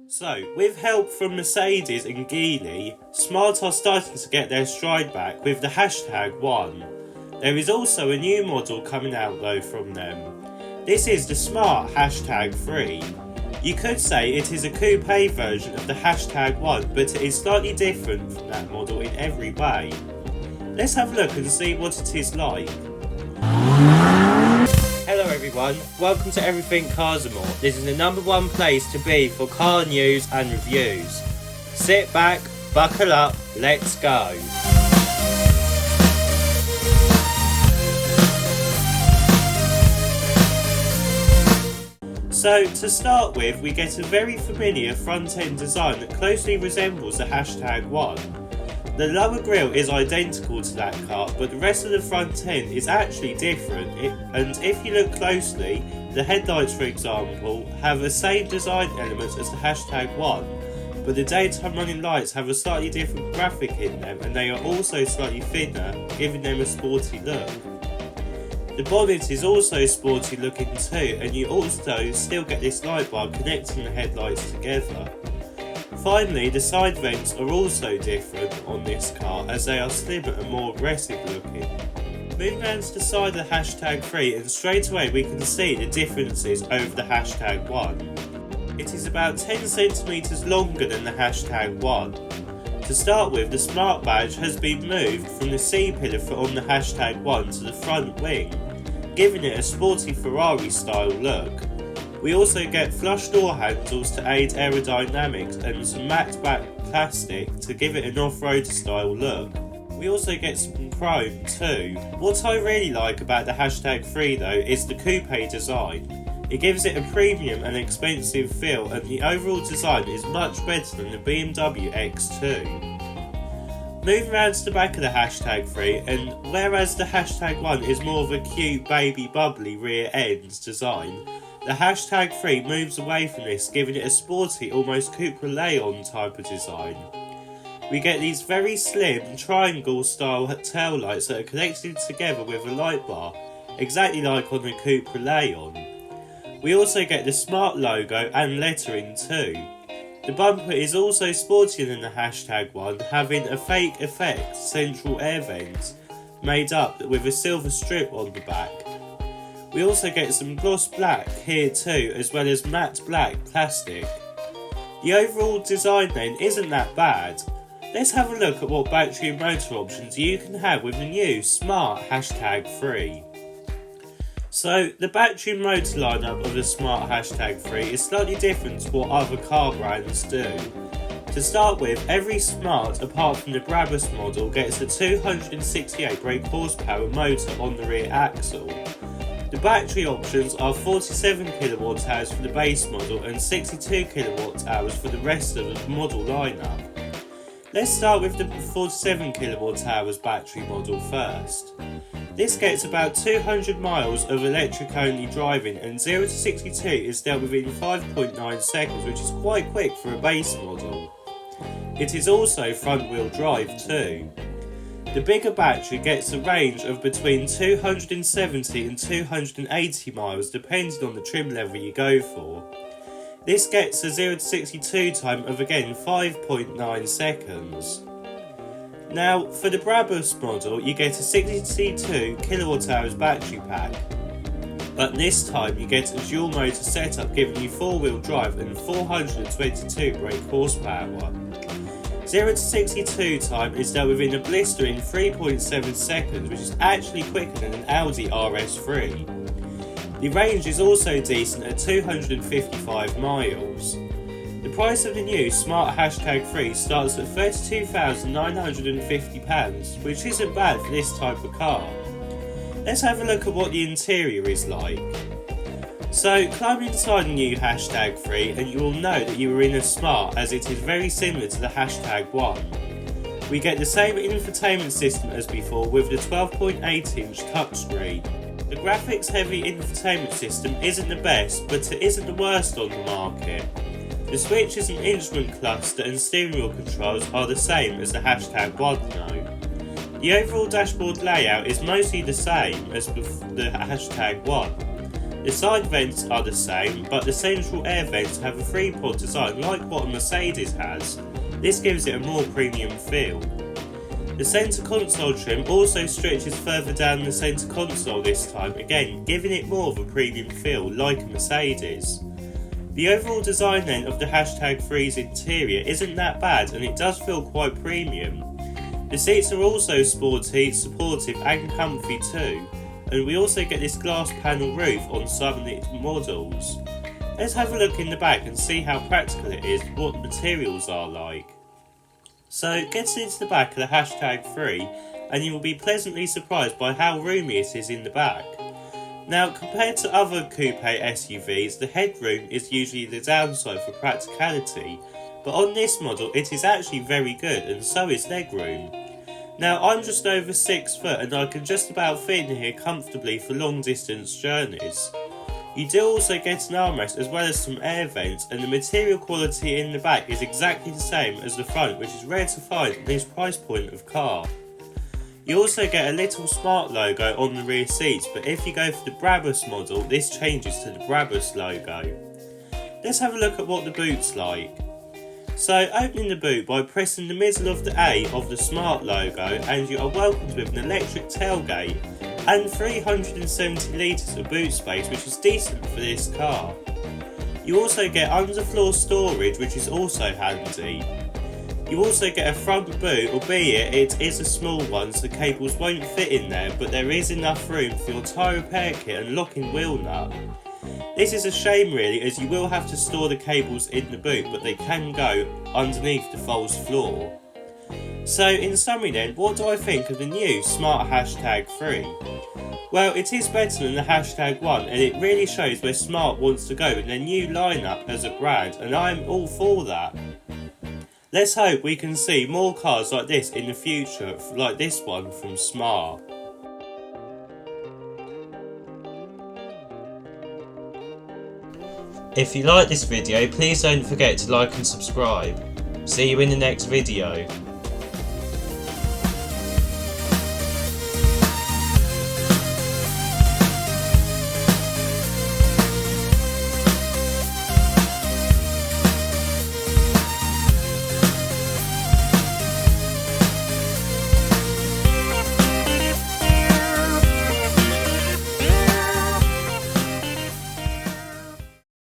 So, with help from Mercedes and Geely, Smart are starting to get their stride back with the hashtag 1. There is also a new model coming out though from them. This is the Smart hashtag 3. You could say it is a coupe version of the hashtag 1, but it is slightly different from that model in every way. Let's have a look and see what it is like. Hello everyone, welcome to Everything Cars and More. This is the #1 place to be for car news and reviews. Sit back, buckle up, let's go. So to start with, we get a very familiar front end design that closely resembles the hashtag 1. The lower grille is identical to that car, but the rest of the front end is actually different, and if you look closely, the headlights for example have the same design elements as the hashtag 1, but the daytime running lights have a slightly different graphic in them, and they are also slightly thinner, giving them a sporty look. The bonnet is also sporty looking too, and you also still get this light bar connecting the headlights together. Finally, the side vents are also different on this car as they are slimmer and more aggressive looking. Moving around to the side of the hashtag 3, and straight away we can see the differences over the hashtag 1. It is about 10 cm longer than the hashtag 1. To start with, the Smart badge has been moved from the C-pillar on the hashtag 1 to the front wing, giving it a sporty Ferrari style look. We also get flush door handles to aid aerodynamics and some matte black plastic to give it an off-road style look. We also get some chrome too. What I really like about the hashtag 3 though is the coupe design. It gives it a premium and expensive feel, and the overall design is much better than the BMW X2. Moving around to the back of the hashtag 3, and whereas the hashtag 1 is more of a cute baby bubbly rear end design, the hashtag 3 moves away from this, giving it a sporty, almost Coupe Leon type of design. We get these very slim, triangle style taillights that are connected together with a light bar, exactly like on the Coupe Leon. We also get the Smart logo and lettering too. The bumper is also sportier than the hashtag 1, having a fake effect central air vent made up with a silver strip on the back. We also get some gloss black here too, as well as matte black plastic. The overall design then isn't that bad. Let's have a look at what battery and motor options you can have with the new Smart hashtag 3. So the battery and motor lineup of the Smart hashtag 3 is slightly different to what other car brands do. To start with, every Smart apart from the Brabus model gets a 268 brake horsepower motor on the rear axle. The battery options are 47 kWh for the base model and 62 kWh for the rest of the model lineup. Let's start with the 47 kWh battery model first. This gets about 200 miles of electric only driving, and 0 to 62 is dealt within 5.9 seconds, which is quite quick for a base model. It is also front wheel drive too. The bigger battery gets a range of between 270 and 280 miles depending on the trim level you go for. This gets a 0 to 62 time of again 5.9 seconds. Now for the Brabus model you get a 62 kWh battery pack, but this time you get a dual motor setup giving you 4-wheel drive and 422 brake horsepower. 0 to 62 time is dealt within a blistering 3.7 seconds, which is actually quicker than an Audi RS3. The range is also decent at 255 miles. The price of the new Smart hashtag 3 starts at £32,950, which isn't bad for this type of car. Let's have a look at what the interior is like. So climb inside the new hashtag 3 and you will know that you are in a Smart, as it is very similar to the hashtag 1. We get the same infotainment system as before with the 12.8 inch touchscreen. The graphics heavy infotainment system isn't the best, but it isn't the worst on the market. The switches and instrument cluster and steering wheel controls are the same as the hashtag 1 though. The overall dashboard layout is mostly the same as the hashtag 1. The side vents are the same, but the central air vents have a 3-pod design like what a Mercedes has. This gives it a more premium feel. The centre console trim also stretches further down the centre console this time, again giving it more of a premium feel like a Mercedes. The overall design then of the #3's interior isn't that bad, and it does feel quite premium. The seats are also sporty, supportive and comfy too, and we also get this glass panel roof on some of its models. Let's have a look in the back and see how practical it is and what the materials are like. So get into the back of the #3 and you will be pleasantly surprised by how roomy it is in the back. Now, compared to other coupe SUVs, the headroom is usually the downside for practicality, but on this model it is actually very good, and so is legroom. Now, I'm just over 6 foot and I can just about fit in here comfortably for long distance journeys. You do also get an armrest as well as some air vents, and the material quality in the back is exactly the same as the front, which is rare to find at this price point of car. You also get a little Smart logo on the rear seats, but if you go for the Brabus model, this changes to the Brabus logo. Let's have a look at what the boot's like. So, opening the boot by pressing the middle of the A of the Smart logo, and you are welcomed with an electric tailgate and 370 litres of boot space, which is decent for this car. You also get underfloor storage, which is also handy. You also get a front boot, albeit it is a small one so cables won't fit in there, but there is enough room for your tyre repair kit and locking wheel nut. This is a shame really, as you will have to store the cables in the boot, but they can go underneath the false floor. So in summary then, what do I think of the new Smart #3? Well, it is better than the #1, and it really shows where Smart wants to go in their new lineup as a brand, and I'm all for that. Let's hope we can see more cars like this in the future, like this one from Smart. If you like this video, please don't forget to like and subscribe. See you in the next video.